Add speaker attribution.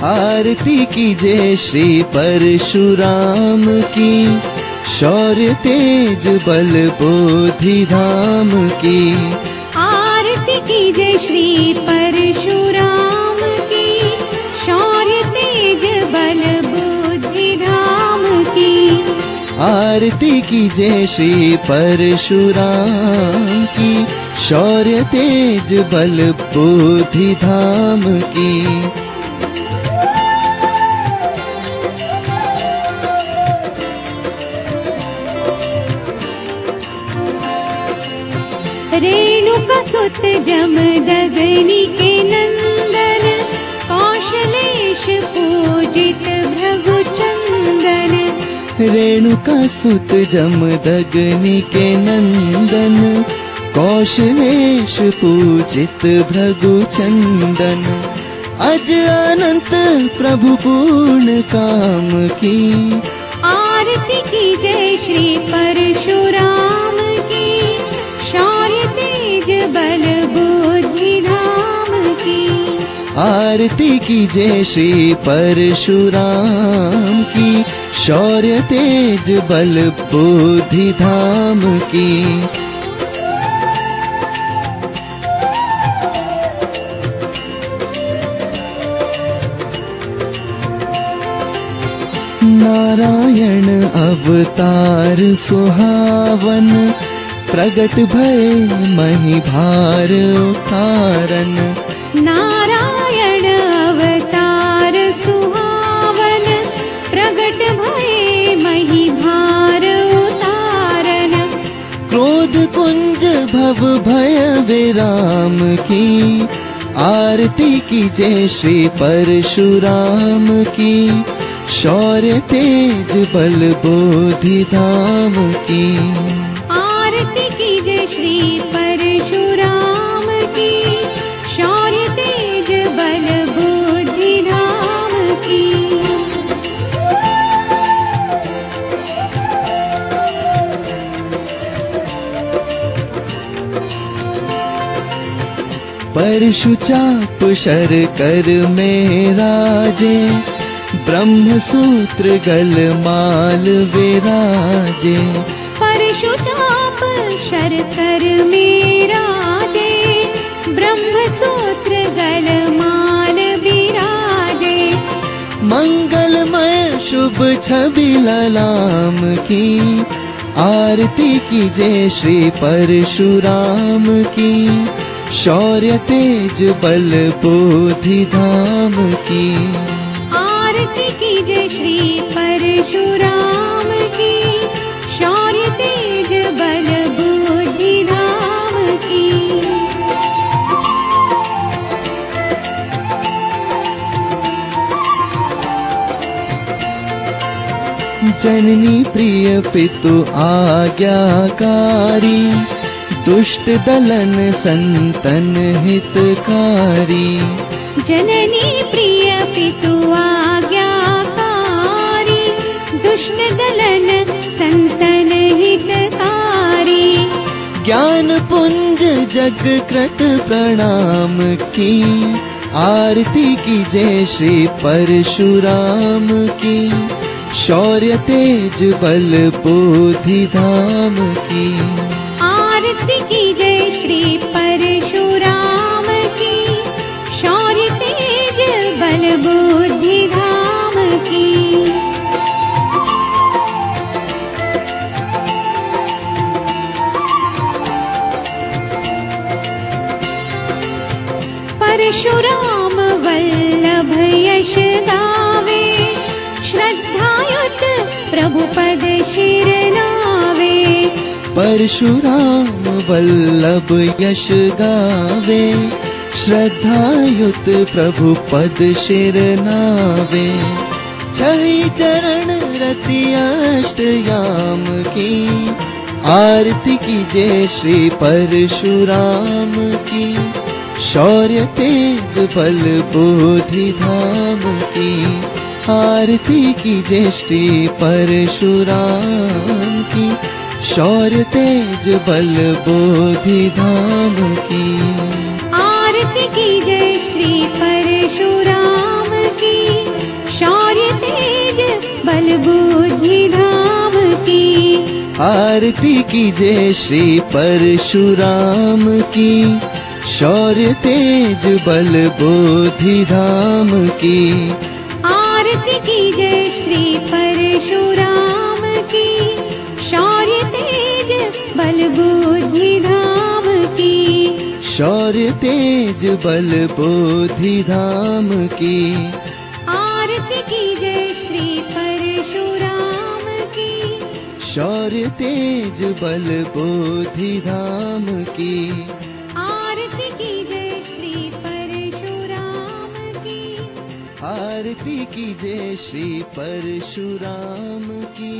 Speaker 1: आरती कीजिए श्री परशुराम की, शौर्य तेज बल बोधि धाम की।
Speaker 2: आरती कीजिए श्री परशुराम की, शौर्य तेज बल बुद्धि धाम की।
Speaker 1: आरती कीजिए श्री परशुराम की, शौर्य तेज बल बुद्धि धाम की।
Speaker 2: रेणुका सुत जमदग्नि के नंदन, कौशलेश पूजित भृगुचंदन।
Speaker 1: रेणुका सुत जमदग्नि के नंदन, कौशलेश पूजित भृगुचंदन। अज अनंत प्रभु पूर्ण काम की।
Speaker 2: आरती कीजिए श्री परशुराम की, शौर्य तेज बल बुद्धि धाम की।
Speaker 1: आरती कीजिए श्री परशुराम की, शौर्य तेज बल बुद्धि धाम की। नारायण अवतार सुहावन, प्रगट भय मही भार कारण।
Speaker 2: नारायण अवतार सुहावन, प्रगट भय मही भार उतारन।
Speaker 1: क्रोध कुंज भव भय विराम की। आरती कीजिए श्री परशुराम की, शौर्य तेज बल बोधि धाम की।
Speaker 2: आरती कीजिए श्री परशुराम की, शौर्य तेज बल बुद्धि धाम की।
Speaker 1: परशु चाप शर कर में राजे, ब्रह्म सूत्र गल माल विराजे।
Speaker 2: परशु चाप शर कर में राजे, ब्रह्म सूत्र गल माल विराजे।
Speaker 1: मंगलमय शुभ छवि ललाम की। आरती कीजिए श्री परशुराम की, शौर्य तेज बल बोधि धाम की।
Speaker 2: आरती कीजिए श्री परशुराम की, शौर्य तेज बल बुद्धि धाम की।
Speaker 1: जननी प्रिय पितु आज्ञाकारी, दुष्ट दलन संतन हितकारी।
Speaker 2: जननी प्रिय पितु आज्ञाकारी, दुष्ट दलन संतन हितकारी।
Speaker 1: ज्ञान पुंज जग कृत प्रणाम की। आरती कीजिए श्री परशुराम की, शौर्य तेज बल बोधि धाम की।
Speaker 2: आरती कीजिए श्री परशुराम की, शौर्य तेज बल बुद्धि धाम की। परशुराम वल्लभ यश गावे, श्रद्धायुत प्रभु पद शिर नावे।
Speaker 1: परशुराम वल्लभ यश गावे, श्रद्धायुत प्रभु पद शिर नावे। छहि चरण रति अष्टयाम की। आरती कीजिए श्री परशुराम की, शौर्य तेज बल बोधि धाम की। आरती कीजिए श्री परशुराम की, शौर्य तेज बल बोधि धाम की।
Speaker 2: आरती कीजिए श्री परशुराम की,
Speaker 1: आरती कीजिए श्री परशुराम की, शौर्य तेज बल बोधि धाम की।
Speaker 2: आरती कीजिए श्री परशुराम की, शौर्य तेज बल बुद्धि धाम की।
Speaker 1: शौर्य तेज बल बोधि धाम की।
Speaker 2: आरती कीजिए श्री परशुराम की,
Speaker 1: शौर्य तेज बल बोधि धाम की।
Speaker 2: आरती कीजिए श्री परशुराम की,
Speaker 1: आरती कीजिए श्री परशुराम की।